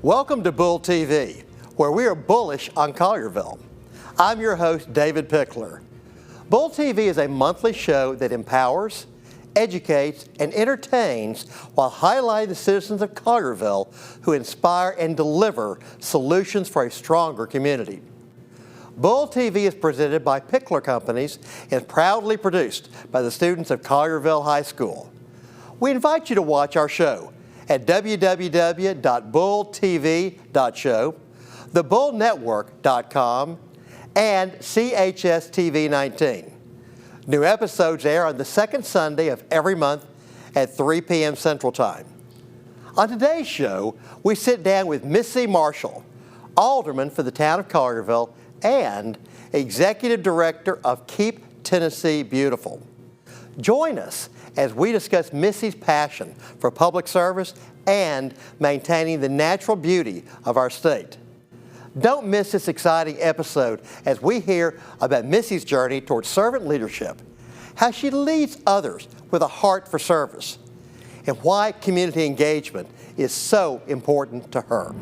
Welcome to BullTV, where we are bullish on Collierville. I'm your host, David Pickler. BullTV is a monthly show that empowers, educates, and entertains while highlighting the citizens of Collierville who inspire and deliver solutions for a stronger community. BullTV is presented by Pickler Companies and proudly produced by the students of Collierville High School. We invite you to watch our show at www.bulltv.show, thebullnetwork.com, and CHS-TV 19. New episodes air on the second Sunday of every month at 3 p.m. Central Time. On today's show, we sit down with Missy Marshall, Alderman for the town of Collierville and Executive Director of Keep Tennessee Beautiful. Join us as we discuss Missy's passion for public service and maintaining the natural beauty of our state. Don't miss this exciting episode as we hear about Missy's journey towards servant leadership, how she leads others with a heart for service, and why community engagement is so important to her.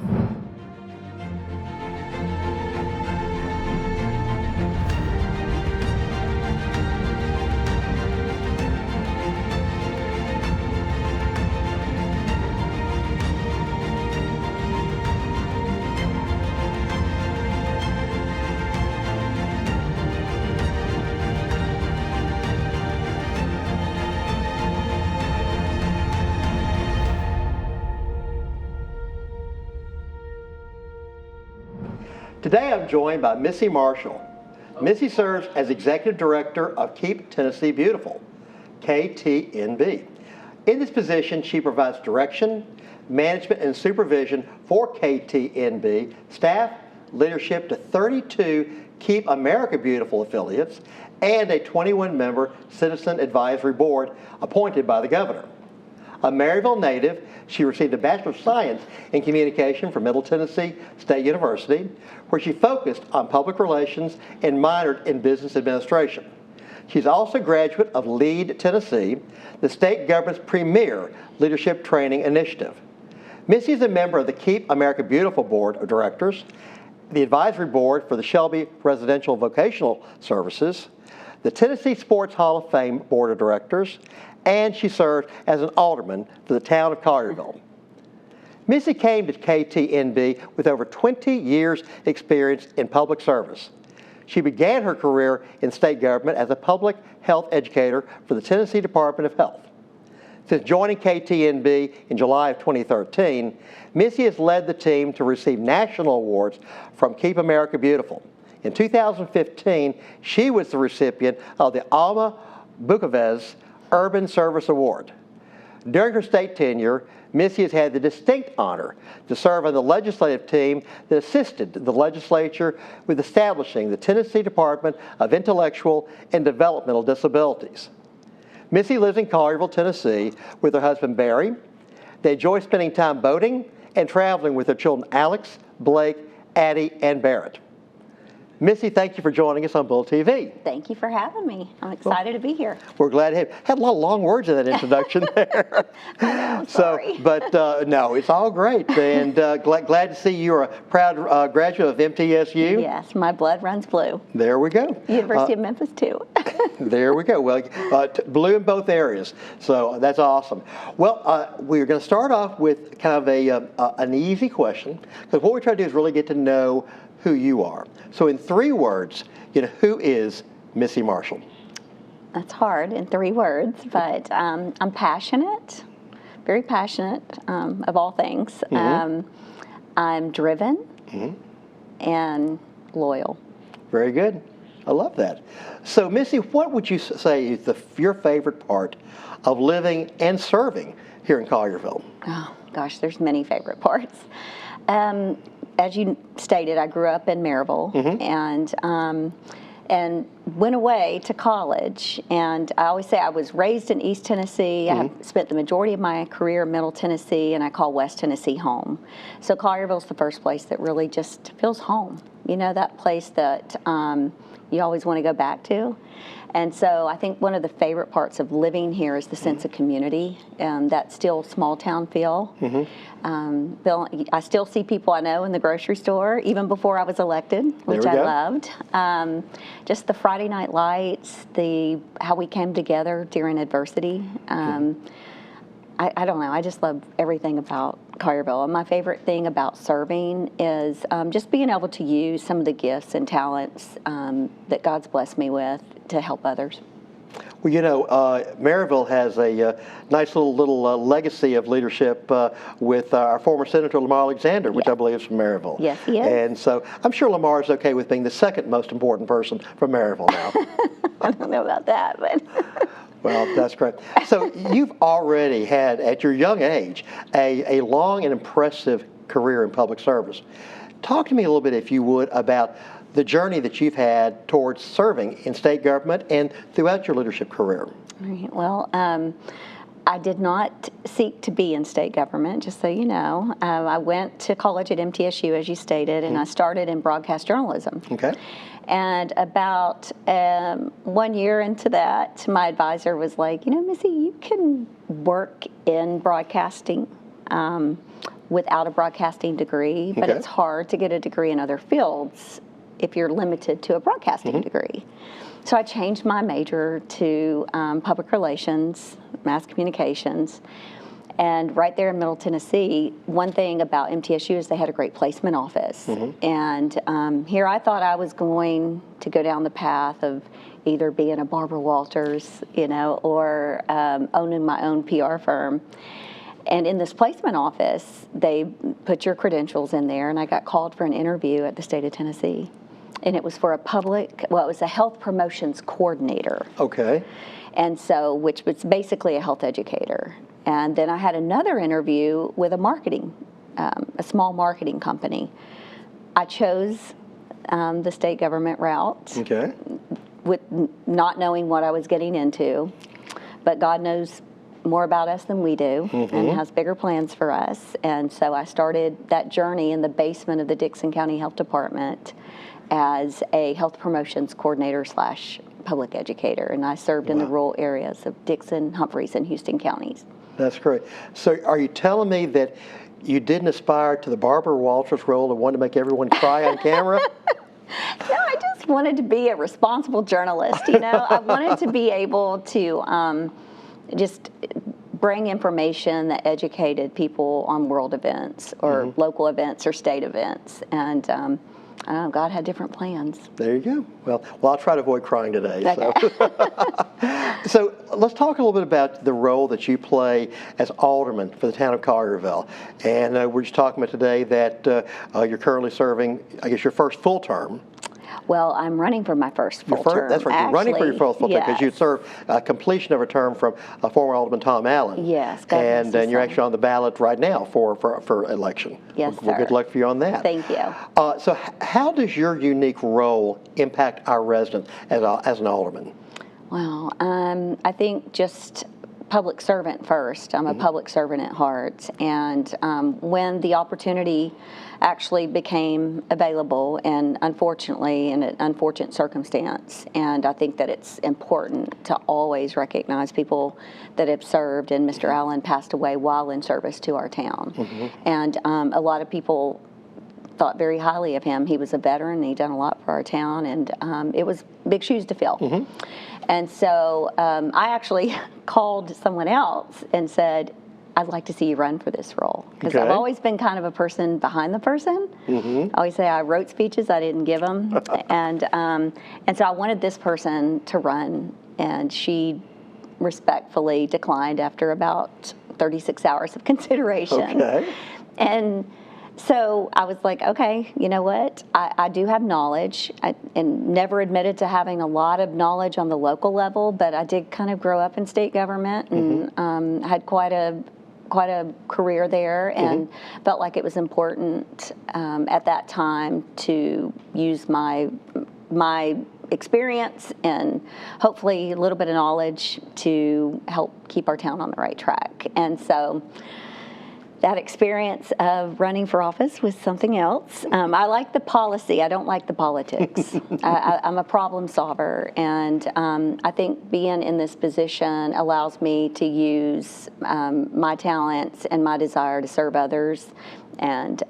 Today I'm joined by Missy Marshall. Missy serves as Executive Director of Keep Tennessee Beautiful, KTNB. In this position, she provides direction, management, and supervision for KTNB, staff, leadership to 32 Keep America Beautiful affiliates, and a 21-member Citizen Advisory Board appointed by the Governor. A Maryville native, she received a Bachelor of Science in Communication from Middle Tennessee State University, where she focused on public relations and minored in business administration. She's also a graduate of LEAD Tennessee, the state government's premier leadership training initiative. Missy is a member of the Keep America Beautiful Board of Directors, the Advisory Board for the Shelby Residential Vocational Services, the Tennessee Sports Hall of Fame Board of Directors, and she served as an alderman for the town of Collierville. Missy came to KTNB with over 20 years' experience in public service. She began her career in state government as a public health educator for the Tennessee Department of Health. Since joining KTNB in July of 2013, Missy has led the team to receive national awards from Keep America Beautiful. In 2015, she was the recipient of the Alma Bucavez Urban Service Award. During her state tenure, Missy has had the distinct honor to serve on the legislative team that assisted the legislature with establishing the Tennessee Department of Intellectual and Developmental Disabilities. Missy lives in Collierville, Tennessee with her husband Barry. They enjoy spending time boating and traveling with their children Alex, Blake, Addie, and Barrett. Missy, thank you for joining us on BullTV. Thank you for having me. I'm excited to be here. We're glad to have you. Had a lot of long words in that introduction there. I know, sorry. No, it's all great. And glad to see you're a proud graduate of MTSU. Yes, my blood runs blue. There we go. University of Memphis, too. There we go. Well, blue in both areas. So that's awesome. Well, we're going to start off with kind of an easy question, because what we try to do is really get to know who you are. So in 3 words, who is Missy Marshall? That's hard in 3 words, but I'm passionate, very passionate of all things. Mm-hmm. I'm driven and loyal. Very good. I love that. So Missy, what would you say is your favorite part of living and serving here in Collierville? Oh, gosh, there's many favorite parts. As you stated, I grew up in Maryville and went away to college. And I always say I was raised in East Tennessee. I have spent the majority of my career in Middle Tennessee, and I call West Tennessee home. So Collierville's the first place that really just feels home. you know, that place that you always want to go back to. And so I think one of the favorite parts of living here is the sense of community, that still small town feel. I still see people I know in the grocery store, even before I was elected, which I loved. Just the Friday night lights, how we came together during adversity. I don't know, I just love everything about Collierville. And my favorite thing about serving is just being able to use some of the gifts and talents that God's blessed me with to help others. Well, you know, Maryville has a nice little legacy of leadership with our former Senator Lamar Alexander, which I believe is from Maryville. Yes, he is. And so I'm sure Lamar is okay with being the second most important person from Maryville now. I don't know about that, but... Well, that's great. So you've already had, at your young age, a long and impressive career in public service. Talk to me a little bit, if you would, about the journey that you've had towards serving in state government and throughout your leadership career. Right. Well, I did not seek to be in state government, just so you know. I went to college at MTSU, as you stated, and I started in broadcast journalism. Okay. And about 1 year into that, my advisor was like, you know, Missy, you can work in broadcasting without a broadcasting degree, but it's hard to get a degree in other fields if you're limited to a broadcasting degree. So I changed my major to public relations, mass communications. And right there in Middle Tennessee, one thing about MTSU is they had a great placement office. And here I thought I was going to go down the path of either being a Barbara Walters, you know, or owning my own PR firm. And in this placement office, they put your credentials in there, and I got called for an interview at the state of Tennessee. And it was for it was a health promotions coordinator. Okay. And so, which was basically a health educator. And then I had another interview with a small marketing company. I chose the state government route with not knowing what I was getting into. But God knows more about us than we do and has bigger plans for us. And so I started that journey in the basement of the Dickson County Health Department as a health promotions coordinator / public educator. And I served in the rural areas of Dickson, Humphreys, and Houston counties. That's great. So are you telling me that you didn't aspire to the Barbara Walters role and wanted to make everyone cry on camera? No, I just wanted to be a responsible journalist, you know. I wanted to be able to just bring information that educated people on world events or local events or state events. And I don't know, God had different plans. There you go. Well, I'll try to avoid crying today. Okay. So let's talk a little bit about the role that you play as alderman for the town of Collierville. And we're just talking about today that you're currently serving, I guess, your first full term. Well, I'm running for my first full term. That's right. You're running for your first full term because you served completion of a term from former Alderman Tom Allen. Yes. And you're actually on the ballot right now for election. Yes, sir. Well, good luck for you on that. Thank you. So how does your unique role impact our residents as an alderman? Well, I think just public servant first. I'm a public servant at heart. And when the opportunity actually became available, and unfortunately, in an unfortunate circumstance, and I think that it's important to always recognize people that have served, and Mr. Allen passed away while in service to our town. And a lot of people thought very highly of him. He was a veteran, and he'd done a lot for our town, and it was big shoes to fill. And so I actually called someone else and said, I'd like to see you run for this role. Because I've always been kind of a person behind the person. I always say I wrote speeches, I didn't give them. and so I wanted this person to run, and she respectfully declined after about 36 hours of consideration. And so I was like, okay, you know what? I do have knowledge, and never admitted to having a lot of knowledge on the local level, but I did kind of grow up in state government and had quite a career there, and felt like it was important at that time to use my experience and hopefully a little bit of knowledge to help keep our town on the right track. And so that experience of running for office was something else. I like the policy. I don't like the politics. I'm a problem solver, and I think being in this position allows me to use my talents and my desire to serve others. And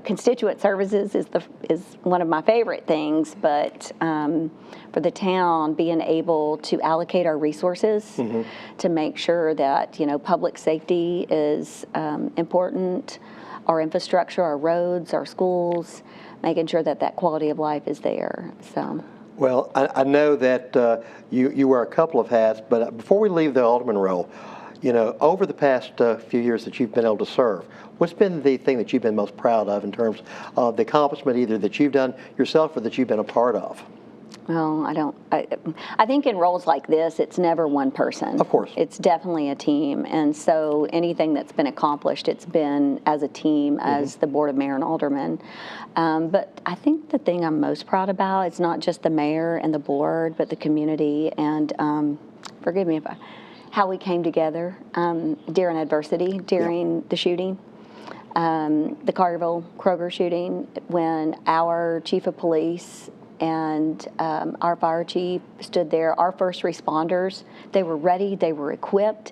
constituent services is one of my favorite things, but for the town, being able to allocate our resources to make sure that public safety is important, our infrastructure, our roads, our schools, making sure that that quality of life is there. So. Well, I know that you wear a couple of hats, but before we leave the alderman role, over the past few years that you've been able to serve, what's been the thing that you've been most proud of in terms of the accomplishment either that you've done yourself or that you've been a part of? Well, I think in roles like this, it's never one person. Of course. It's definitely a team. And so anything that's been accomplished, it's been as a team, as the Board of Mayor and Aldermen. But I think the thing I'm most proud about is not just the mayor and the board, but the community. And forgive me if how we came together during adversity, during the shooting, the Collierville Kroger shooting, when our chief of police and our fire chief stood there, our first responders, they were ready, they were equipped.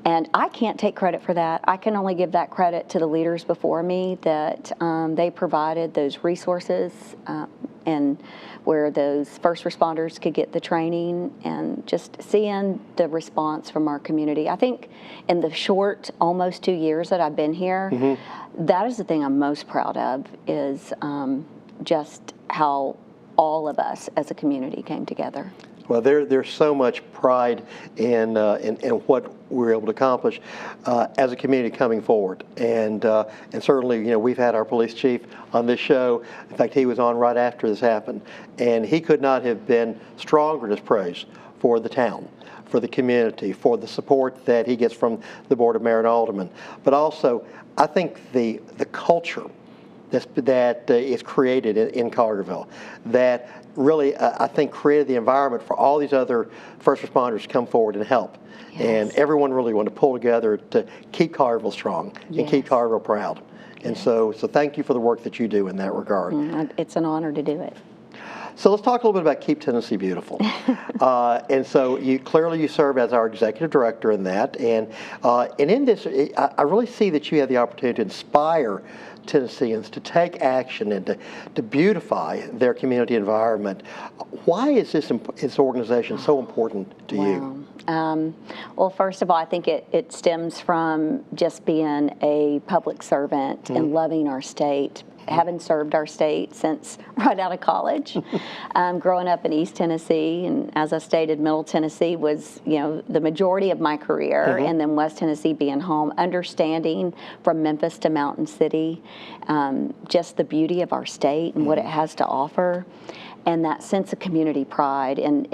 And I can't take credit for that. I can only give that credit to the leaders before me, that they provided those resources and where those first responders could get the training, and just seeing the response from our community. I think in the short, almost 2 years that I've been here, that is the thing I'm most proud of, is just how all of us as a community came together. Well, there's so much pride in what we're able to accomplish as a community coming forward, and certainly we've had our police chief on this show. In fact, he was on right after this happened, and he could not have been stronger in his praise for the town, for the community, for the support that he gets from the Board of Mayor and Aldermen. But also, I think the culture that is created in Collierville, that really, I think, created the environment for all these other first responders to come forward and help. Yes. And everyone really wanted to pull together to keep Collierville strong and keep Collierville proud. And so thank you for the work that you do in that regard. It's an honor to do it. So let's talk a little bit about Keep Tennessee Beautiful. And so you serve as our executive director in that. And in this, I really see that you have the opportunity to inspire Tennesseans to take action and to beautify their community environment. Why is this organization so important to you? Well, first of all, I think it stems from just being a public servant and loving our state. Having served our state since right out of college, growing up in East Tennessee, and as I stated, Middle Tennessee was the majority of my career, and then West Tennessee being home. Understanding from Memphis to Mountain City, just the beauty of our state and what it has to offer, and that sense of community pride, and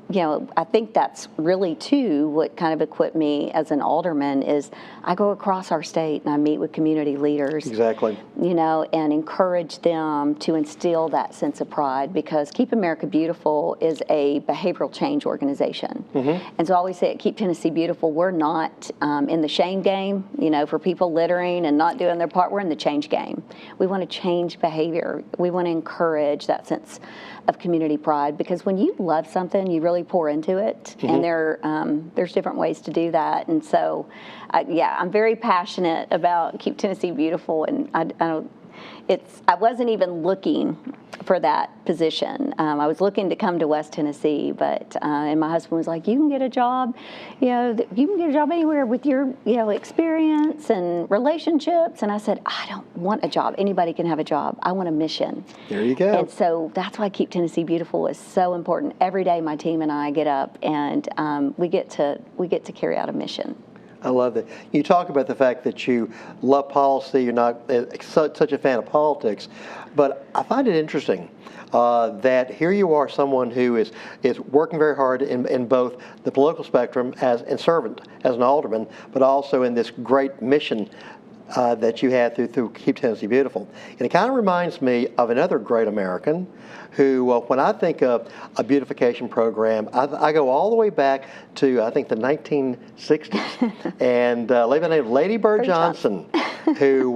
I think that's really, too, what kind of equipped me as an alderman is I go across our state and I meet with community leaders. Exactly. And encourage them to instill that sense of pride, because Keep America Beautiful is a behavioral change organization. And so I always say at Keep Tennessee Beautiful, we're not in the shame game, for people littering and not doing their part. We're in the change game. We want to change behavior. We want to encourage that sense of community pride, because when you love something, you really pour into it, and there's different ways to do that. And so, I'm very passionate about Keep Tennessee Beautiful, and I wasn't even looking for that position. I was looking to come to West Tennessee, but and my husband was like, "You can get a job, you can get a job anywhere with your experience and relationships." And I said, "I don't want a job. Anybody can have a job. I want a mission." There you go. And so that's why Keep Tennessee Beautiful is so important. Every day, my team and I get up and we get to carry out a mission. I love that. You talk about the fact that you love policy, you're not such a fan of politics, but I find it interesting that here you are, someone who is working very hard in both the political spectrum and servant as an alderman, but also in this great mission that you had through Keep Tennessee Beautiful. And it kind of reminds me of another great American who, when I think of a beautification program, I go all the way back to, I think, the 1960s. And a lady by the name of Lady Bird Johnson, who,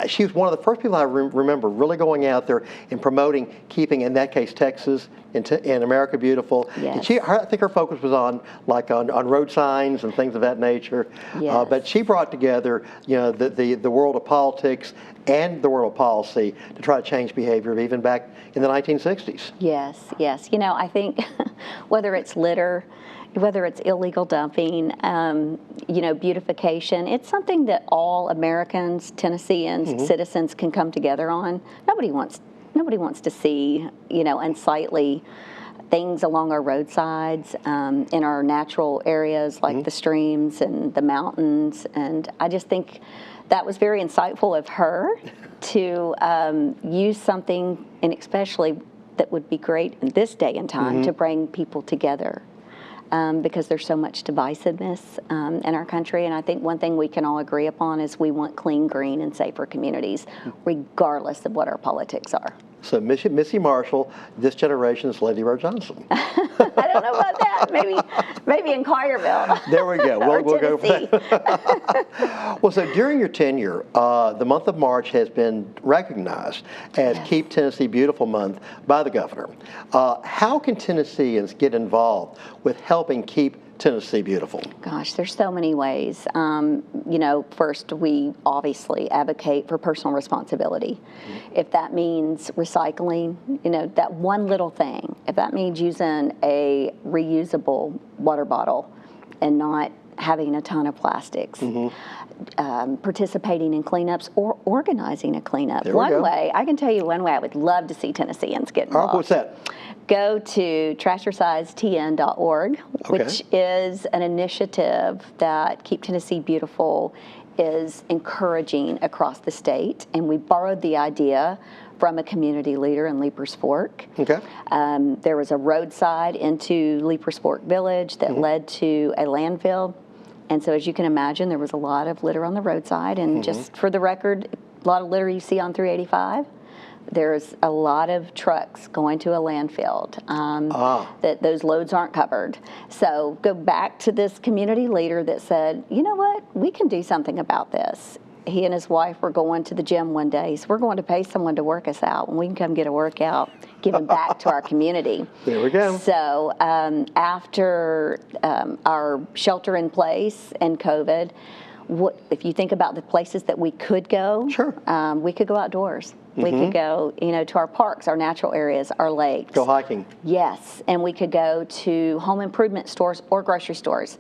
she was one of the first people I remember really going out there and promoting keeping, in that case, Texas in America Beautiful. Yes. And I think her focus was on road signs and things of that nature. Yes. But she brought together, the world of politics and the world of policy to try to change behavior even back in the 1960s. Yes, yes. I think whether it's litter, whether it's illegal dumping, beautification, it's something that all Americans, Tennesseans, citizens can come together on. Nobody wants to see, unsightly things along our roadsides, in our natural areas like the streams and the mountains. And I just think that was very insightful of her to use something, and especially that would be great in this day and time, to bring people together. Because there's so much divisiveness in our country. And I think one thing we can all agree upon is we want clean, green, and safer communities, regardless of what our politics are. So Missy Marshall, this generation's Lady Bird Johnson. I don't know about that. Maybe in Collierville. There we go. We'll go for Tennessee. that. Well, so during your tenure, the month of March has been recognized as Keep Tennessee Beautiful Month by the governor. How can Tennesseans get involved with helping keep Tennessee beautiful? Gosh, there's so many ways. First, we obviously advocate for personal responsibility. If that means recycling, that one little thing, if that means using a reusable water bottle and not having a ton of plastics, participating in cleanups or organizing a cleanup. I can tell you one way I would love to see Tennesseans get involved. What's that? Go to trashyoursizetn.org, which is an initiative that Keep Tennessee Beautiful is encouraging across the state. And we borrowed the idea from a community leader in Leapers Fork. Okay. There was a roadside into Leapers Fork Village that led to a landfill. And so as you can imagine, there was a lot of litter on the roadside. And just for the record, a lot of litter you see on 385. There's a lot of trucks going to a landfill that those loads aren't covered. So go back to this community leader that said, you know what, we can do something about this. He and his wife were going to the gym one day, so we're going to pay someone to work us out, and we can come get a workout, giving back to our community. There we go. So after our shelter in place and COVID, if you think about the places that we could go, we could go outdoors. We could go, to our parks, our natural areas, our lakes. Go hiking. Yes, and we could go to home improvement stores or grocery stores.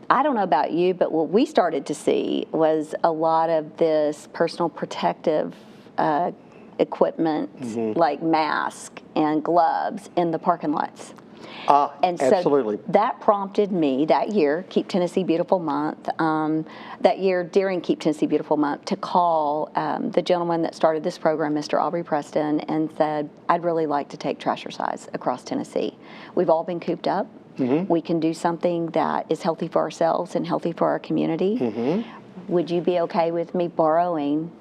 I don't know about you, but what we started to see was a lot of this personal protective equipment, like masks and gloves, in the parking lots. And so absolutely. That prompted me that year, Keep Tennessee Beautiful Month, that year during Keep Tennessee Beautiful Month, to call the gentleman that started this program, Mr. Aubrey Preston, and said, I'd really like to take Trash Your Size across Tennessee. We've all been cooped up. We can do something that is healthy for ourselves and healthy for our community. Would you be okay with me borrowing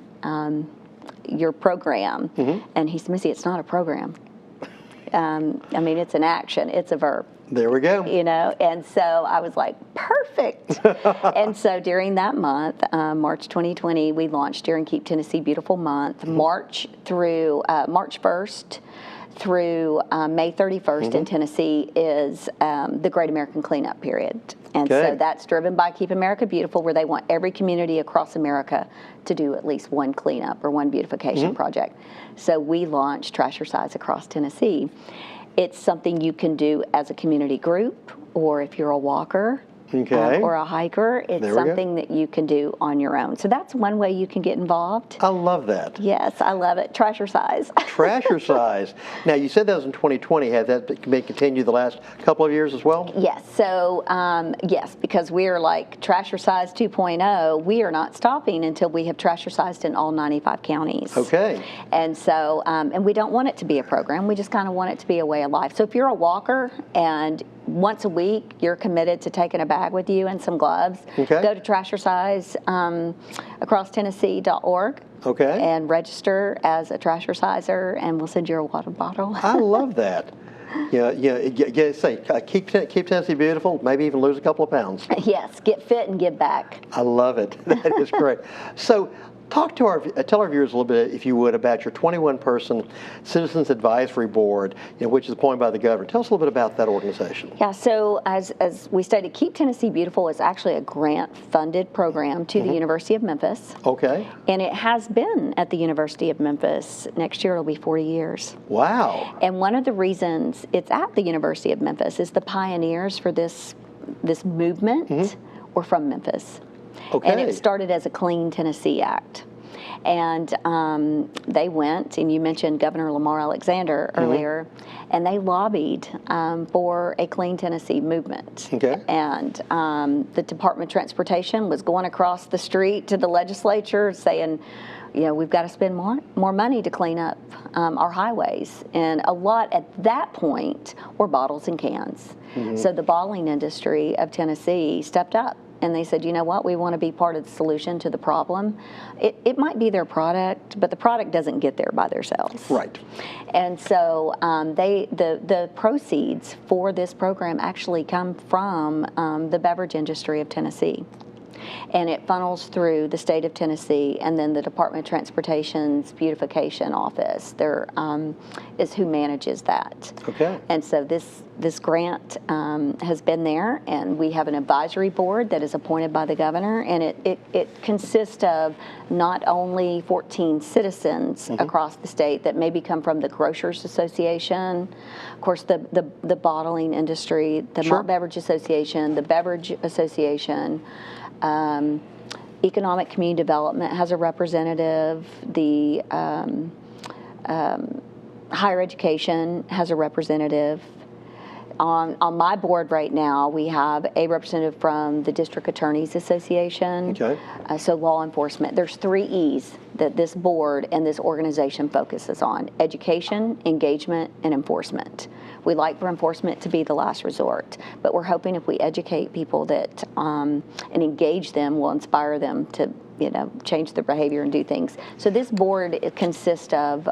your program? And he said, Missy, it's not a program. It's an action. It's a verb. There we go. And so I was like, perfect. And so during that month, March 2020, we launched during Keep Tennessee Beautiful Month, March 1st through May 31st in Tennessee is the Great American Cleanup Period. And so that's driven by Keep America Beautiful, where they want every community across America to do at least one cleanup or one beautification project. So we launched Trash Your Size across Tennessee. It's something you can do as a community group, or if you're a walker, or a hiker, it's something that you can do on your own. So that's one way you can get involved. I love that. Yes, I love it. Trash Your Size. Trash Your Size. Now, you said that was in 2020. Has that been continued the last couple of years as well? Yes. So, yes, because we're like Trash Your Size 2.0, we are not stopping until we have Trash Your Sized in all 95 counties. Okay. And so, and we don't want it to be a program. We just kind of want it to be a way of life. So if you're a walker and once a week, you're committed to taking a bag with you and some gloves. Okay. Go to Trashercise acrosstennessee.org. Okay. And register as a Trasherciser, and we'll send you a water bottle. I love that. Keep Tennessee beautiful, maybe even lose a couple of pounds. Yes, get fit and give back. I love it. That is great. So, tell our viewers a little bit, if you would, about your 21-person Citizens Advisory Board, which is appointed by the governor. Tell us a little bit about that organization. Yeah, so as we stated, Keep Tennessee Beautiful is actually a grant-funded program to the University of Memphis. Okay. And it has been at the University of Memphis. Next year it'll be 40 years. Wow. And one of the reasons it's at the University of Memphis is the pioneers for this movement were from Memphis. Okay. And it started as a Clean Tennessee Act. And they went, and you mentioned Governor Lamar Alexander earlier, and they lobbied for a Clean Tennessee movement. Okay. And the Department of Transportation was going across the street to the legislature saying, we've got to spend more money to clean up our highways. And a lot at that point were bottles and cans. So the bottling industry of Tennessee stepped up. And they said, you know what, we want to be part of the solution to the problem. It might be their product, but the product doesn't get there by themselves. Right. And so the proceeds for this program actually come from the beverage industry of Tennessee. And it funnels through the state of Tennessee, and then the Department of Transportation's beautification office is who manages that. Okay. And so this grant has been there, and we have an advisory board that is appointed by the governor, and it consists of not only 14 citizens across the state that maybe come from the Grocers Association, of course the bottling industry, the Malt Beverage Association, the Beverage Association, Economic Community Development has a representative, the Higher Education has a representative. On my board right now, we have a representative from the District Attorneys Association. Okay. So law enforcement. There's 3 E's that this board and this organization focuses on: education, engagement, and enforcement. We like for enforcement to be the last resort, but we're hoping if we educate people that and engage them, will inspire them to change their behavior and do things. So this board, it consists of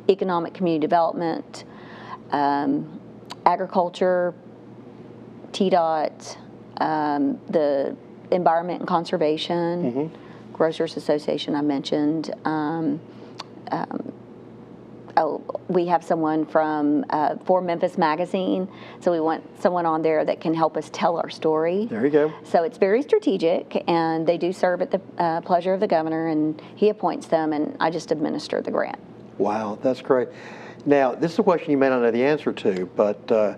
economic community development, agriculture, TDOT, the Environment and Conservation, Grocers Association I mentioned. We have someone from for Memphis Magazine, so we want someone on there that can help us tell our story. There you go. So it's very strategic, and they do serve at the pleasure of the governor, and he appoints them, and I just administer the grant. Wow, that's great. Now, this is a question you may not know the answer to, but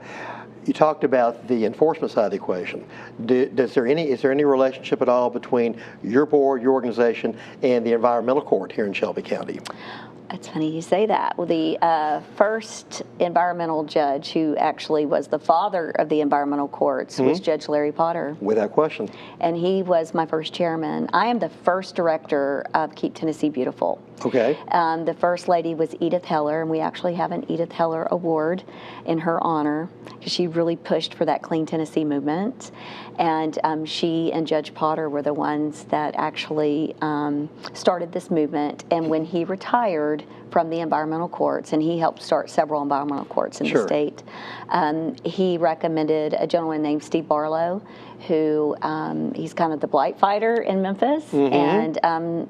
you talked about the enforcement side of the equation. Is there any relationship at all between your board, your organization, and the environmental court here in Shelby County? It's funny you say that. Well, the first environmental judge, who actually was the father of the environmental courts, was Judge Larry Potter. Without question. And he was my first chairman. I am the first director of Keep Tennessee Beautiful. Okay. The first lady was Edith Heller, and we actually have an Edith Heller Award in her honor, because she really pushed for that Clean Tennessee movement. And she and Judge Potter were the ones that actually started this movement. And when he retired from the environmental courts, and he helped start several environmental courts in the state, he recommended a gentleman named Steve Barlow, who he's kind of the blight fighter in Memphis, and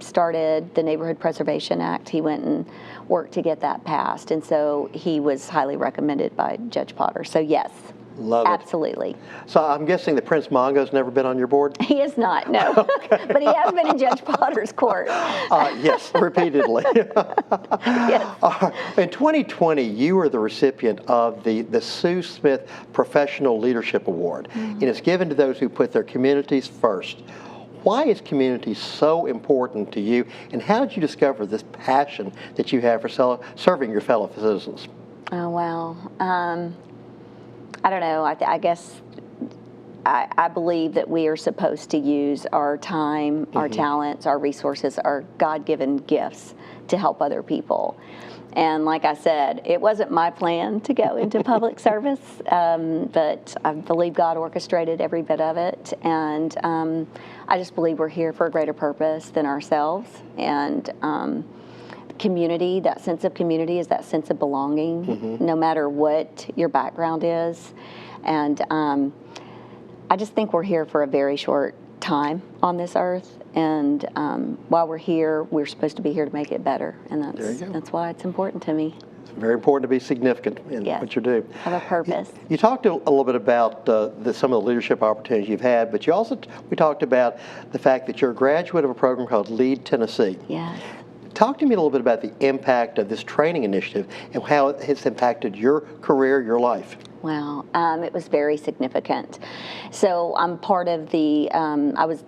started the Neighborhood Preservation Act. He went and worked to get that passed, and so he was highly recommended by Judge Potter. So yes, love it. Absolutely. So I'm guessing that Prince Mongo's never been on your board? He is not, no. Okay. But he has been in Judge Potter's court. Yes, repeatedly. Yes. In 2020, you were the recipient of the Sue Smith Professional Leadership Award, and it's given to those who put their communities first. Why is community so important to you, and how did you discover this passion that you have for serving your fellow citizens? Oh, wow. I don't know. I guess I believe that we are supposed to use our time, our talents, our resources, our God-given gifts to help other people. And like I said, it wasn't my plan to go into public service, but I believe God orchestrated every bit of it. And I just believe we're here for a greater purpose than ourselves. And community, that sense of community is that sense of belonging, no matter what your background is. And I just think we're here for a very short time on this earth, and while we're here, we're supposed to be here to make it better, and that's why it's important to me. It's very important to be significant in what you do. Have a purpose. You talked a little bit about some of the leadership opportunities you've had, but we talked about the fact that you're a graduate of a program called Lead Tennessee. Yes. Talk to me a little bit about the impact of this training initiative and how it has impacted your career, your life. Wow, it was very significant. So I'm part of the, I was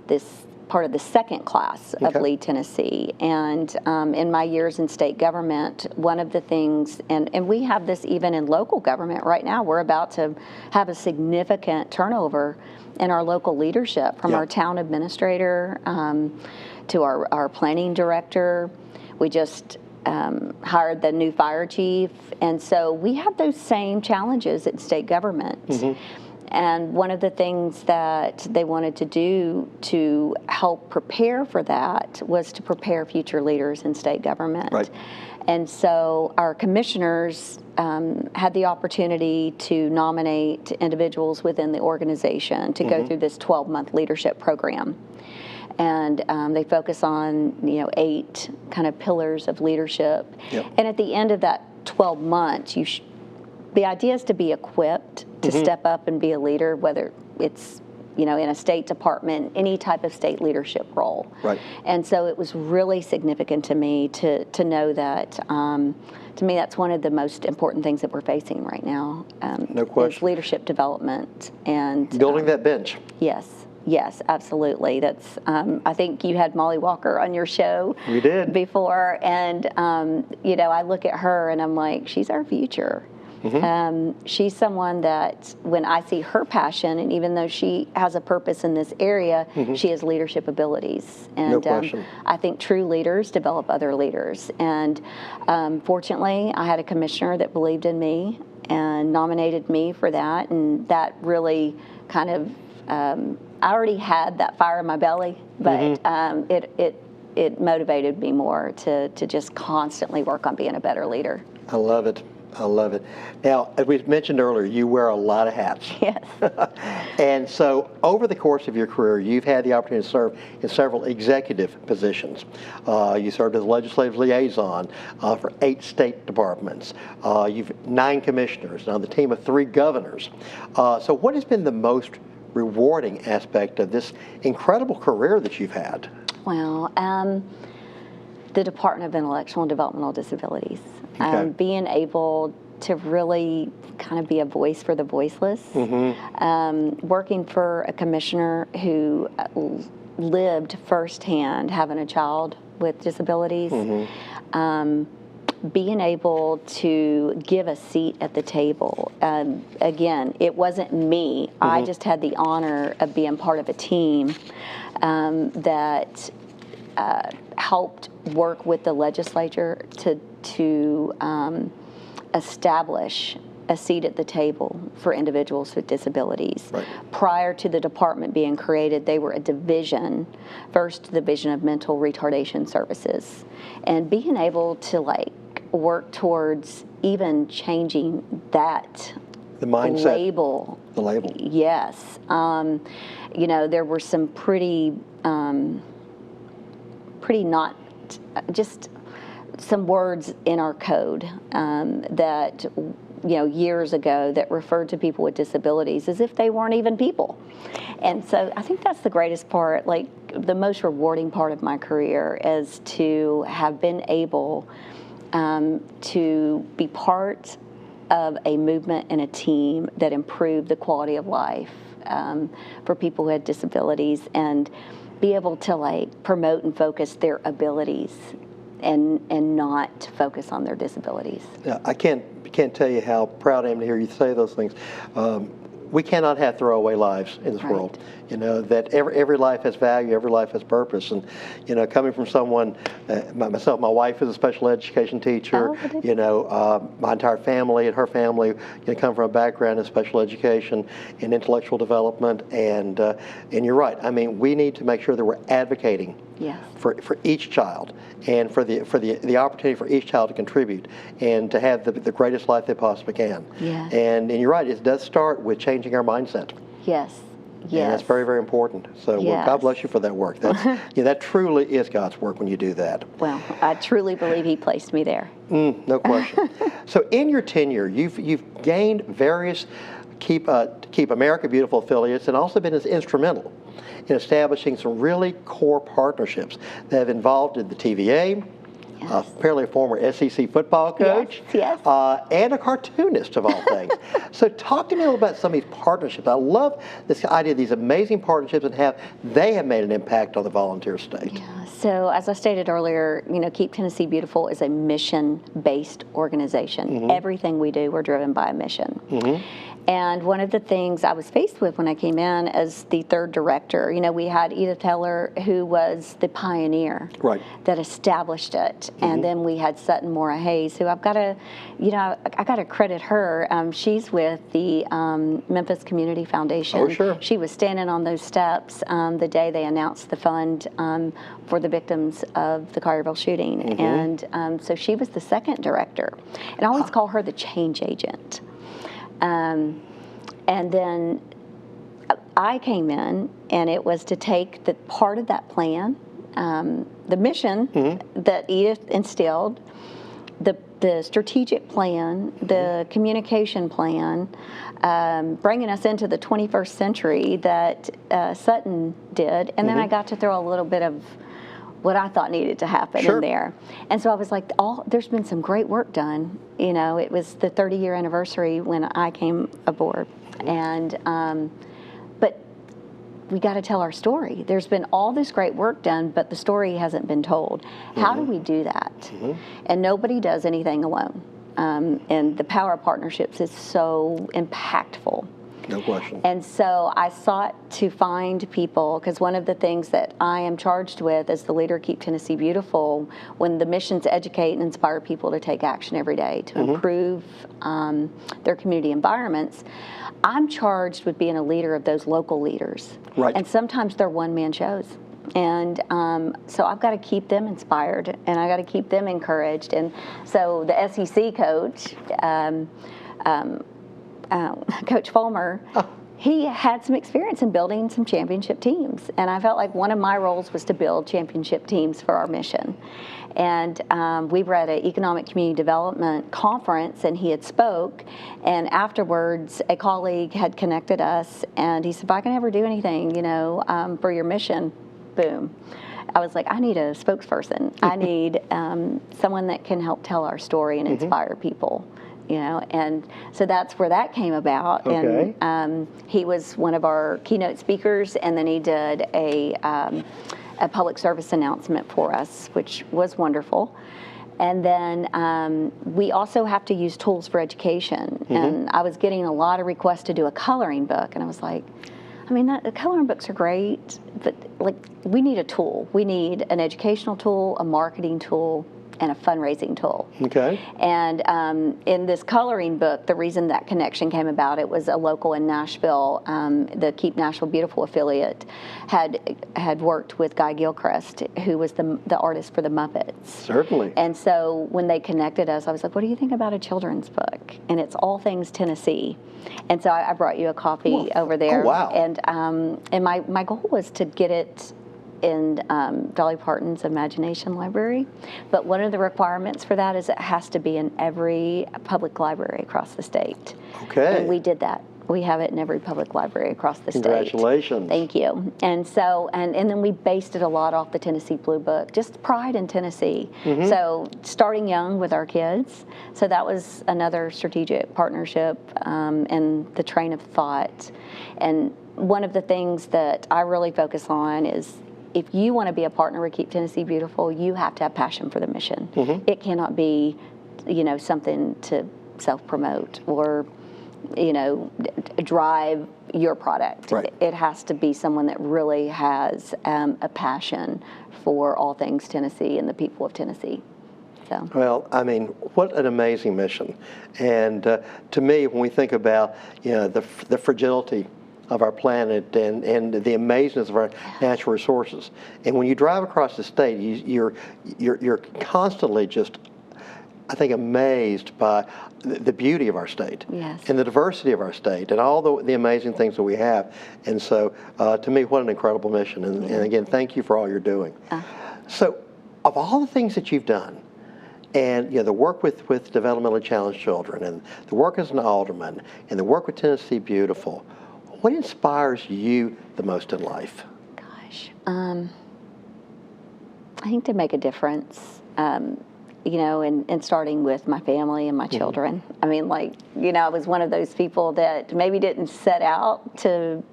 part of the second class of Lead Tennessee, and in my years in state government, one of the things, and we have this even in local government right now, we're about to have a significant turnover in our local leadership, from our town administrator to our planning director. We just hired the new fire chief, and so we have those same challenges in state government. And one of the things that they wanted to do to help prepare for that was to prepare future leaders in state government. Right. And so our commissioners had the opportunity to nominate individuals within the organization to go through this 12-month leadership program. And they focus on 8 kind of pillars of leadership. And at the end of that 12 months, the idea is to be equipped to step up and be a leader, whether it's in a state department, any type of state leadership role. Right. And so it was really significant to me to know that. To me, that's one of the most important things that we're facing right now. No question. Is leadership development and building that bench. Yes. Yes, absolutely. That's. I think you had Molly Walker on your show. We did before, and I look at her and I'm like, she's our future. She's someone that, when I see her passion, and even though she has a purpose in this area, she has leadership abilities. And no question. I think true leaders develop other leaders. And fortunately, I had a commissioner that believed in me and nominated me for that, and that really kind of. I already had that fire in my belly, but it motivated me more to just constantly work on being a better leader. I love it. I love it. Now, as we mentioned earlier, you wear a lot of hats. Yes. And so over the course of your career, you've had the opportunity to serve in several executive positions. You served as legislative liaison for 8 state departments. You've 9 commissioners, on the team of 3 governors. So what has been the most rewarding aspect of this incredible career that you've had? Well, the Department of Intellectual and Developmental Disabilities. Being able to really kind of be a voice for the voiceless. Working for a commissioner who lived firsthand having a child with disabilities. Being able to give a seat at the table. Again, it wasn't me. I just had the honor of being part of a team that helped work with the legislature to establish a seat at the table for individuals with disabilities. Right. Prior to the department being created, they were a division, first Division of Mental Retardation Services. And being able to work towards even changing that the mindset, label. The label. Yes. There were some pretty not, just some words in our code that, years ago that referred to people with disabilities as if they weren't even people. And so I think that's the greatest part, the most rewarding part of my career, is to have been able to be part of a movement and a team that improved the quality of life for people who had disabilities, and be able to promote and focus their abilities and not focus on their disabilities. Yeah, I can't tell you how proud I am to hear you say those things. we cannot have throwaway lives in this Right. world. You know, that every life has value, every life has purpose. And, you know, coming from someone, myself, my wife is a special education teacher. Oh, I didn't You know, my entire family and her family, you know, come from a background in special education and intellectual development. And you're right. I mean, we need to make sure that we're advocating Yes. for each child, and for the opportunity for each child to contribute and to have the greatest life they possibly can. Yes. And you're right, it does start with changing our mindset. Yes. And Yes. that's very, very important. So well, God Yes. bless you for that work. That's, yeah, that truly is God's work when you do that. Well, I truly believe He placed me there. No question. So in your tenure, you've gained various Keep America Beautiful affiliates, and also been instrumental in establishing some really core partnerships that have involved in the TVA, apparently a former SEC football coach, Yes. and a cartoonist of all things. So talk to me a little about some of these partnerships. I love this idea of these amazing partnerships and how they have made an impact on the volunteer state. Yeah. So as I stated earlier, you know, Keep Tennessee Beautiful is a mission-based organization. Everything we do, we're driven by a mission. And one of the things I was faced with when I came in as the third director, you know, we had Edith Heller, who was the pioneer that established it. And then we had Sutton Mora Hayes, who I've got to, you know, I got to credit her. She's with the Memphis Community Foundation. Oh, sure. She was standing on those steps the day they announced the fund for the victims of the Collierville shooting. And so she was the second director. And I always call her the change agent. And then I came in, and it was to take the part of that plan, the mission that Edith instilled, the strategic plan, the communication plan, bringing us into the 21st century that Sutton did, and then I got to throw a little bit of what I thought needed to happen in there. And so I was like, there's been some great work done. You know, it was the 30-year anniversary when I came aboard. And, but we got to tell our story. There's been all this great work done, but the story hasn't been told. How do we do that? And nobody does anything alone. And the power of partnerships is so impactful. No question. And so I sought to find people, because one of the things that I am charged with as the leader of Keep Tennessee Beautiful, when the mission's educate and inspire people to take action every day to improve their community environments, I'm charged with being a leader of those local leaders. And sometimes they're one-man shows. And so I've got to keep them inspired, and I got to keep them encouraged. And so the SEC coach, Coach Fulmer, he had some experience in building some championship teams. And I felt like one of my roles was to build championship teams for our mission. And we were at an economic community development conference, and he had spoke. And afterwards, a colleague had connected us, and he said, if I can ever do anything, you know, for your mission, boom. I was like, I need a spokesperson. I need someone that can help tell our story and inspire people. You know, and so that's where that came about. And he was one of our keynote speakers, and then he did a public service announcement for us, which was wonderful. And then we also have to use tools for education. And I was getting a lot of requests to do a coloring book, and I was like, I mean, the coloring books are great, but like we need a tool. We need an educational tool, a marketing tool, and a fundraising tool. And in this coloring book, the reason that connection came about, it was a local in Nashville, the Keep Nashville Beautiful affiliate, had worked with Guy Gilchrist, who was the artist for the Muppets. And so when they connected us, I was like, what do you think about a children's book? And it's all things Tennessee. And so I brought you a copy over there. And my goal was to get it in Dolly Parton's Imagination Library, but one of the requirements for that is it has to be in every public library across the state. And we did that. We have it in every public library across the state. Congratulations. Thank you. And so, and then we based it a lot off the Tennessee Blue Book, just pride in Tennessee. So starting young with our kids. So that was another strategic partnership and the train of thought. And one of the things that I really focus on is, if you want to be a partner with Keep Tennessee Beautiful, you have to have passion for the mission. It cannot be, you know, something to self-promote or, drive your product. Right. It has to be someone that really has a passion for all things Tennessee and the people of Tennessee. So. Well, I mean, what an amazing mission. And to me, when we think about, the fragility of our planet and the amazingness of our natural resources, and when you drive across the state, you're constantly just, I think, amazed by the beauty of our state. Yes. And the diversity of our state and all the amazing things that we have. And so, to me, what an incredible mission. And again, thank you for all you're doing. So, of all the things that you've done, and the work with developmentally challenged children, and the work as an alderman, and the work with Tennessee Beautiful, what inspires you the most in life? Gosh, I think to make a difference, and starting with my family and my children. I mean, I was one of those people that maybe didn't set out to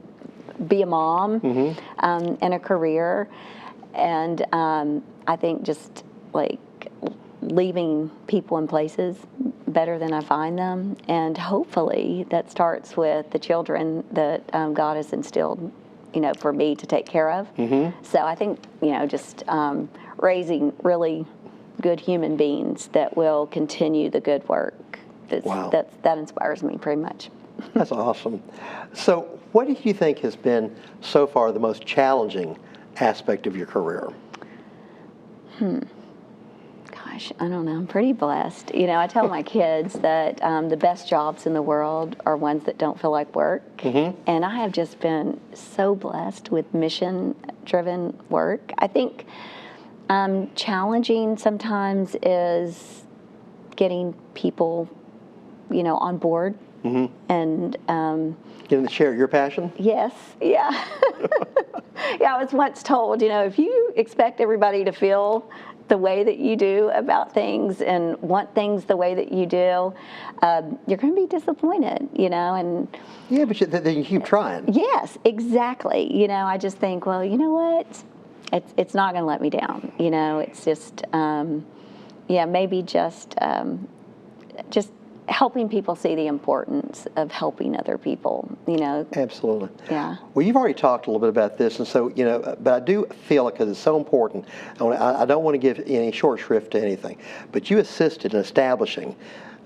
be a mom and a career, and I think just leaving people in places better than I find them, and hopefully that starts with the children that God has instilled, for me to take care of. So I think, just raising really good human beings that will continue the good work. That inspires me pretty much. That's awesome. So what do you think has been so far the most challenging aspect of your career? Gosh, I don't know. I'm pretty blessed. I tell my kids that the best jobs in the world are ones that don't feel like work. And I have just been so blessed with mission-driven work. I think challenging sometimes is getting people, on board. And getting to share your passion? Yes, yeah. Yeah, I was once told, if you expect everybody to feel the way that you do about things and want things the way that you do, you're going to be disappointed, and yeah, but then you keep trying. Yes, exactly. I just think, well, you know what? It's not going to let me down. It's just, maybe just helping people see the importance of helping other people, Absolutely. Yeah. Well, you've already talked a little bit about this, and so, but I do feel because it's so important, I don't want to give any short shrift to anything, but you assisted in establishing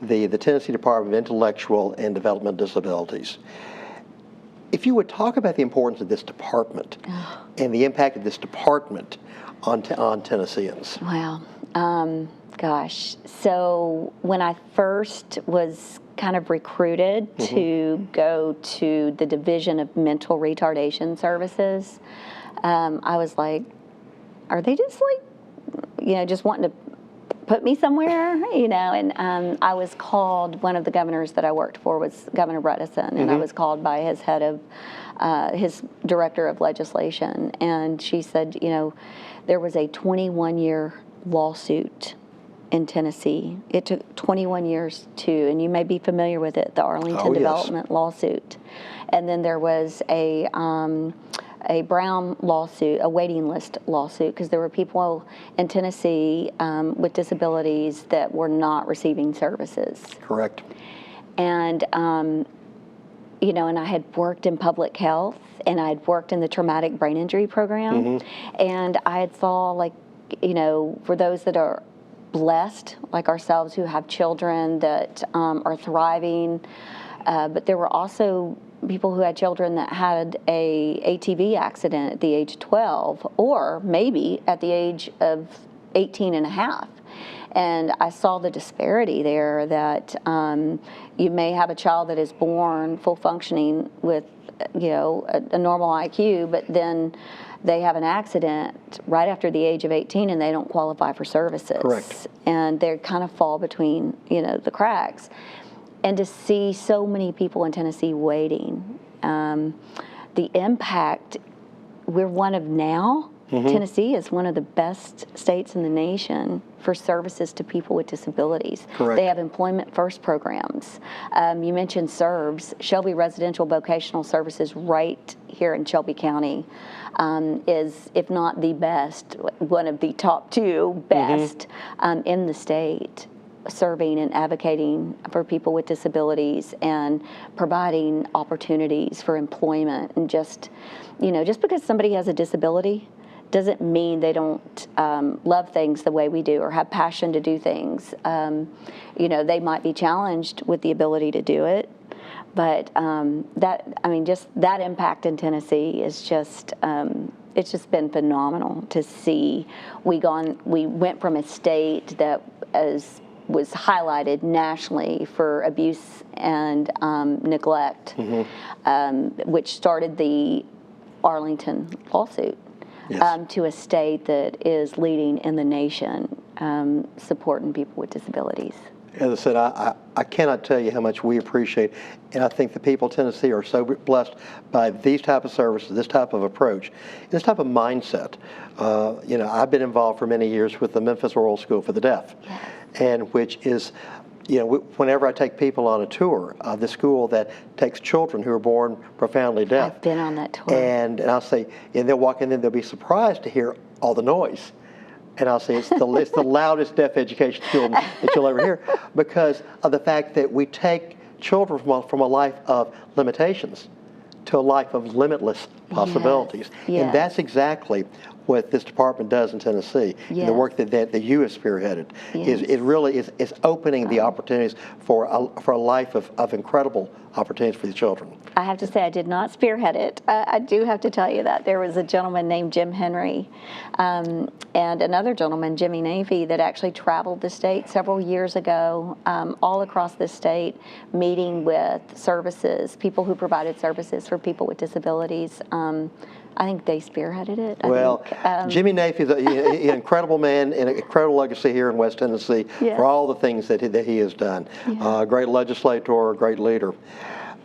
the Tennessee Department of Intellectual and Developmental Disabilities. If you would talk about the importance of this department and the impact of this department on Tennesseans. Wow. Gosh. So when I first was kind of recruited to go to the Division of Mental Retardation Services, I was like, are they just just wanting to put me somewhere, and I was called, one of the governors that I worked for was Governor Bredesen, and I was called by his head of, his director of legislation, and she said, there was a 21-year lawsuit in Tennessee. It took 21 years and you may be familiar with it, the Arlington Development lawsuit. And then there was a Brown lawsuit, a waiting list lawsuit, because there were people in Tennessee with disabilities that were not receiving services. Correct. And, and I had worked in public health, and I had worked in the traumatic brain injury program, and I had saw, for those that are blessed, like ourselves, who have children that are thriving, but there were also people who had children that had a ATV accident at the age of 12, or maybe at the age of 18 and a half. And I saw the disparity there, that you may have a child that is born full functioning with, a normal IQ, but then they have an accident right after the age of 18 and they don't qualify for services. Correct. And they kind of fall between, the cracks. And to see so many people in Tennessee waiting, the impact, we're one of now. Tennessee is one of the best states in the nation for services to people with disabilities. Correct. They have employment first programs. You mentioned SERVS, Shelby Residential Vocational Services, right here in Shelby County, is, if not the best, one of the top two best in the state. serving and advocating for people with disabilities and providing opportunities for employment. And just, just because somebody has a disability doesn't mean they don't love things the way we do or have passion to do things. They might be challenged with the ability to do it, but just that impact in Tennessee is just, it's just been phenomenal to see. We went from a state that was highlighted nationally for abuse and neglect, which started the Arlington lawsuit. Yes. To a state that is leading in the nation, supporting people with disabilities. As I said, I cannot tell you how much we appreciate, and I think the people of Tennessee are so blessed by these type of services, this type of approach, this type of mindset. I've been involved for many years with the Memphis Oral School for the Deaf, yes. And which is, whenever I take people on a tour of the school that takes children who are born profoundly deaf. I've been on that tour. And I'll say, and they'll walk in and they'll be surprised to hear all the noise. And I'll say it's the loudest deaf education school that you'll ever hear, because of the fact that we take children from a life of limitations to a life of limitless possibilities. Yes. Yes. And that's exactly what this department does in Tennessee. Yes. And the work that you have spearheaded. Yes. It really is opening the opportunities for a life of incredible opportunities for the children. I have to say I did not spearhead it. I do have to tell you that. There was a gentleman named Jim Henry and another gentleman, Jimmy Navy, that actually traveled the state several years ago, all across the state, meeting with services, people who provided services for people with disabilities. I think they spearheaded it. Jimmy Navy is an incredible man and an incredible legacy here in West Tennessee. Yes. For all the things that he has done. Yeah. Great legislator, great leader.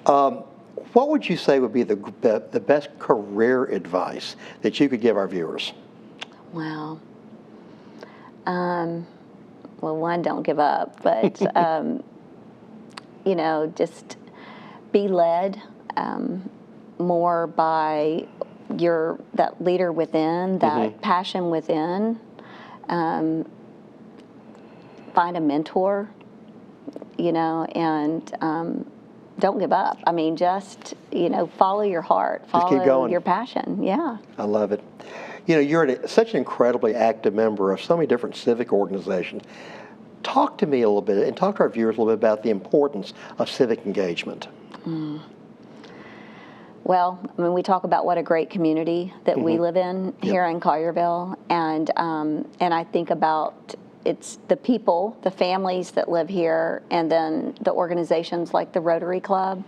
What would you say would be the best career advice that you could give our viewers? Wow. One, don't give up, but just be led more by that leader within, that passion within. Find a mentor, and don't give up. I mean, just, follow your heart, follow your passion. Yeah. I love it. You're such an incredibly active member of so many different civic organizations. Talk to me a little bit and talk to our viewers a little bit about the importance of civic engagement. Well, we talk about what a great community that we live in here in Collierville, and I think about it's the people, the families that live here, and then the organizations like the Rotary Club,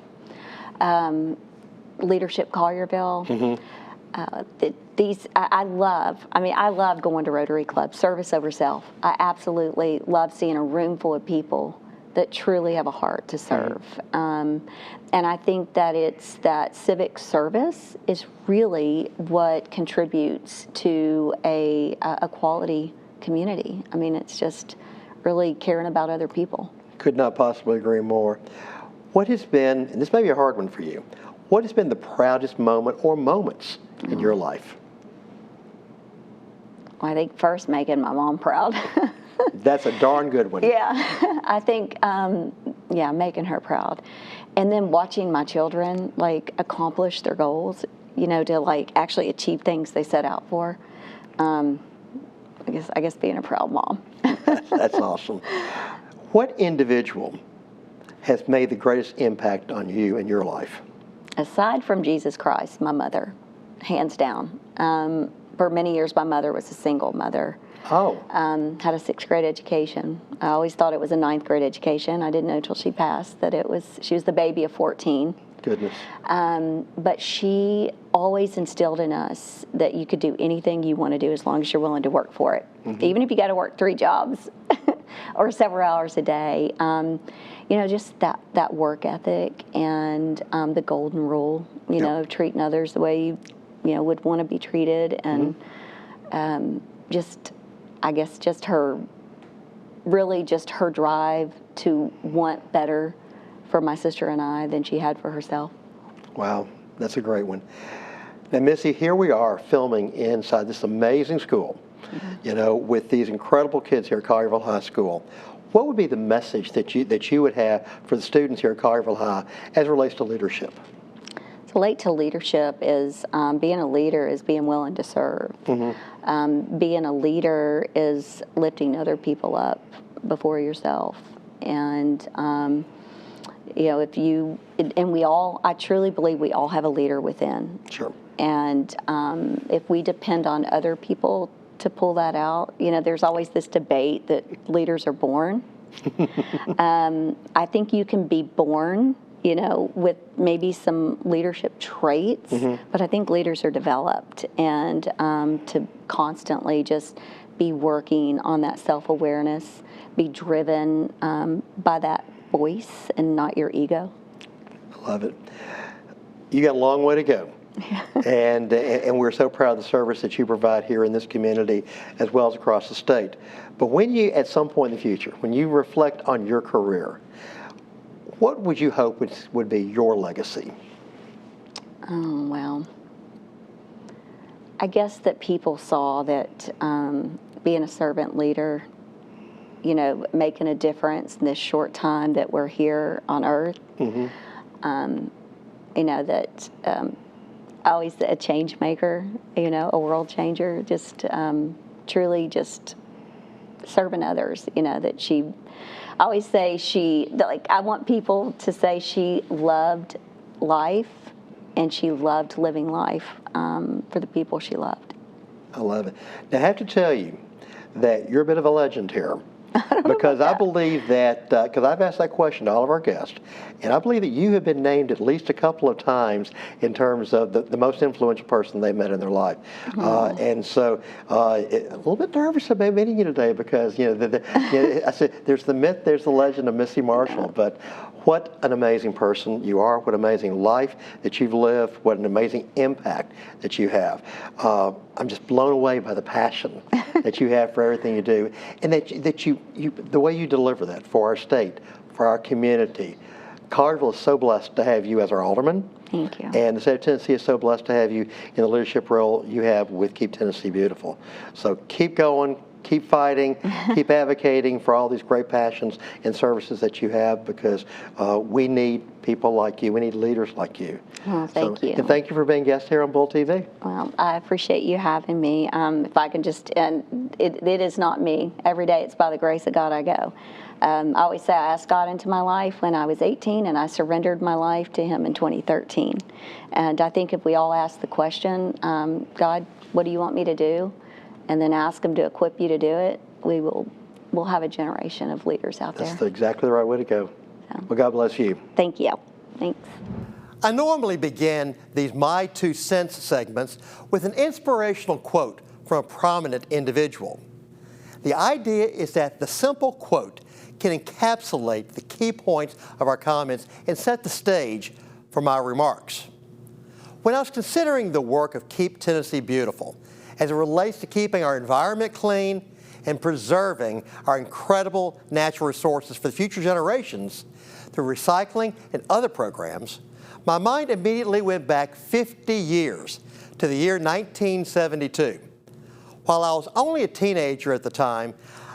Leadership Collierville. I love going to Rotary Club, service over self. I absolutely love seeing a room full of people that truly have a heart to serve. And I think that it's that civic service is really what contributes to a quality community. It's just really caring about other people. Could not possibly agree more. What has been, and this may be a hard one for you, what has been the proudest moment or moments in your life? Well, I think first making my mom proud. That's a darn good one. Yeah, I think, making her proud. And then watching my children, accomplish their goals, to, actually achieve things they set out for. I guess being a proud mom. That's awesome. What individual has made the greatest impact on you in your life? Aside from Jesus Christ, my mother, hands down. For many years, my mother was a single mother. Oh. Had a 6th grade education. I always thought it was a 9th grade education. I didn't know till she passed that she was the baby of 14. Goodness. But she always instilled in us that you could do anything you want to do as long as you're willing to work for it. Even if you got to work 3 jobs or several hours a day. Just that work ethic and the golden rule, of treating others the way you would want to be treated, and just her drive to want better for my sister and I than she had for herself. Wow, that's a great one. Now, Missy, here we are filming inside this amazing school, with these incredible kids here at Collierville High School. what would be the message that you would have for the students here at Collierville High as it relates to leadership? Relate to leadership is being a leader is being willing to serve. Being a leader is lifting other people up before yourself. And if you and we all, I truly believe we all have a leader within. Sure. And if we depend on other people to pull that out, there's always this debate that leaders are born. I think you can be born with maybe some leadership traits, but I think leaders are developed, and to constantly just be working on that self-awareness, be driven by that voice and not your ego. I love it. You got a long way to go. and we're so proud of the service that you provide here in this community as well as across the state. But when you, at some point in the future, when you reflect on your career, what would you hope would be your legacy? Oh, well, I guess that people saw that being a servant leader, making a difference in this short time that we're here on earth, that I always a change maker, a world changer, just truly just serving others, that she, I always say I want people to say she loved life and she loved living life for the people she loved. I love it. Now, I have to tell you that you're a bit of a legend here. Because I believe that, because I've asked that question to all of our guests, and I believe that you have been named at least a couple of times in terms of the most influential person they met in their life. And so a little bit nervous about meeting you today because, I said, there's the myth, there's the legend of Missy Marshall, but what an amazing person you are, what an amazing life that you've lived, what an amazing impact that you have. I'm just blown away by the passion that you have for everything you do, and that you the way you deliver that for our state, for our community. Collierville is so blessed to have you as our alderman. Thank you. And the state of Tennessee is so blessed to have you in the leadership role you have with Keep Tennessee Beautiful. So keep going. Keep fighting, keep advocating for all these great passions and services that you have, because we need people like you. We need leaders like you. Well, thank you. And thank you for being a guest here on BullTV. Well, I appreciate you having me. If I can just, and it is not me. Every day it's by the grace of God I go. I always say I asked God into my life when I was 18, and I surrendered my life to Him in 2013. And I think if we all ask the question, God, what do you want me to do? And then ask Him to equip you to do it, we'll have a generation of leaders out there. That's exactly the right way to go. So, well, God bless you. Thank you. Thanks. I normally begin these My 2 Cents segments with an inspirational quote from a prominent individual. The idea is that the simple quote can encapsulate the key points of our comments and set the stage for my remarks. When I was considering the work of Keep Tennessee Beautiful, as it relates to keeping our environment clean and preserving our incredible natural resources for the future generations through recycling and other programs, my mind immediately went back 50 years to the year 1972. While I was only a teenager at the time,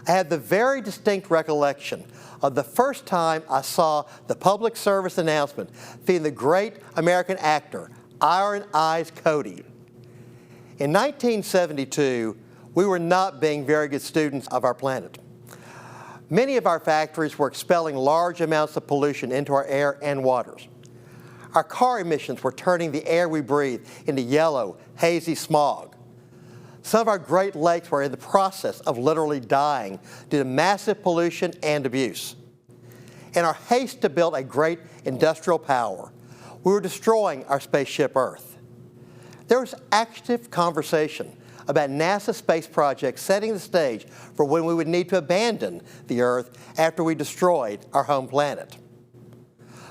I had the very distinct recollection of the first time I saw the public service announcement featuring the great American actor, Iron Eyes Cody. In 1972, we were not being very good students of our planet. Many of our factories were expelling large amounts of pollution into our air and waters. Our car emissions were turning the air we breathe into yellow, hazy smog. Some of our Great Lakes were in the process of literally dying due to massive pollution and abuse. In our haste to build a great industrial power, we were destroying our spaceship Earth. There was active conversation about NASA space projects setting the stage for when we would need to abandon the Earth after we destroyed our home planet.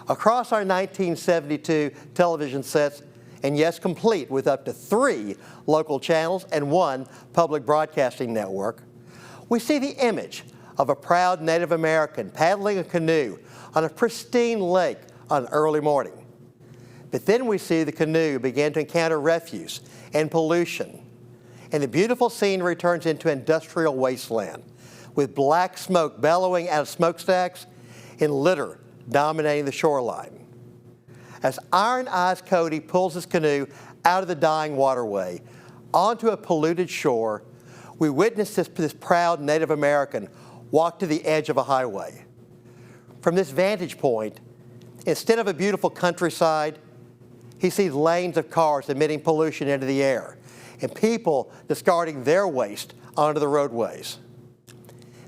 Across our 1972 television sets, and yes, complete with up to 3 local channels and 1 public broadcasting network, we see the image of a proud Native American paddling a canoe on a pristine lake on an early morning. But then we see the canoe begin to encounter refuse and pollution, and the beautiful scene returns into industrial wasteland, with black smoke bellowing out of smokestacks and litter dominating the shoreline. As Iron Eyes Cody pulls his canoe out of the dying waterway onto a polluted shore, we witness this proud Native American walk to the edge of a highway. From this vantage point, instead of a beautiful countryside, he sees lanes of cars emitting pollution into the air and people discarding their waste onto the roadways.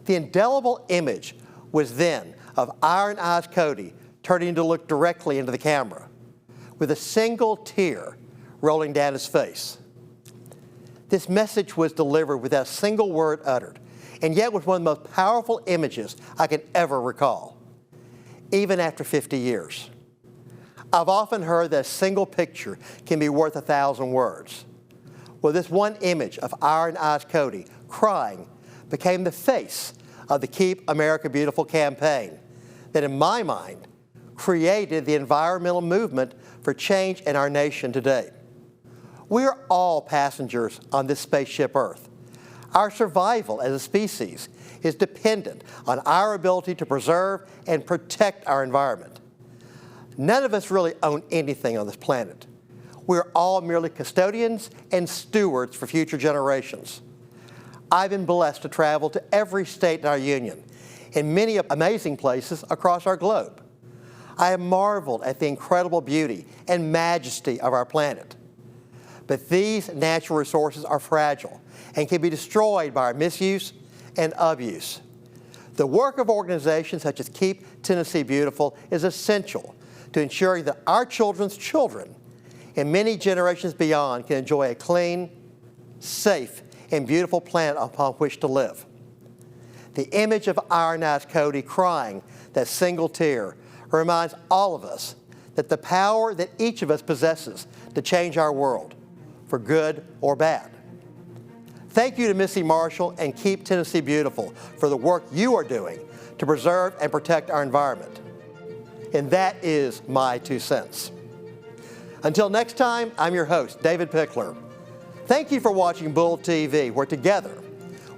The indelible image was then of Iron Eyes Cody turning to look directly into the camera, with a single tear rolling down his face. This message was delivered without a single word uttered, and yet was one of the most powerful images I can ever recall, even after 50 years. I've often heard that a single picture can be worth 1,000 words. Well, this one image of Iron Eyes Cody crying became the face of the Keep America Beautiful campaign that, in my mind, created the environmental movement for change in our nation today. We are all passengers on this spaceship Earth. Our survival as a species is dependent on our ability to preserve and protect our environment. None of us really own anything on this planet. We're all merely custodians and stewards for future generations. I've been blessed to travel to every state in our union and many amazing places across our globe. I have marveled at the incredible beauty and majesty of our planet. But these natural resources are fragile and can be destroyed by our misuse and abuse. The work of organizations such as Keep Tennessee Beautiful is essential to ensuring that our children's children and many generations beyond can enjoy a clean, safe, and beautiful planet upon which to live. The image of Iron Eyes Cody crying that single tear reminds all of us that the power that each of us possesses to change our world, for good or bad. Thank you to Missy Marshall and Keep Tennessee Beautiful for the work you are doing to preserve and protect our environment. And that is my 2 cents. Until next time, I'm your host, David Pickler. Thank you for watching BullTV, where together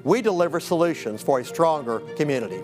we deliver solutions for a stronger community.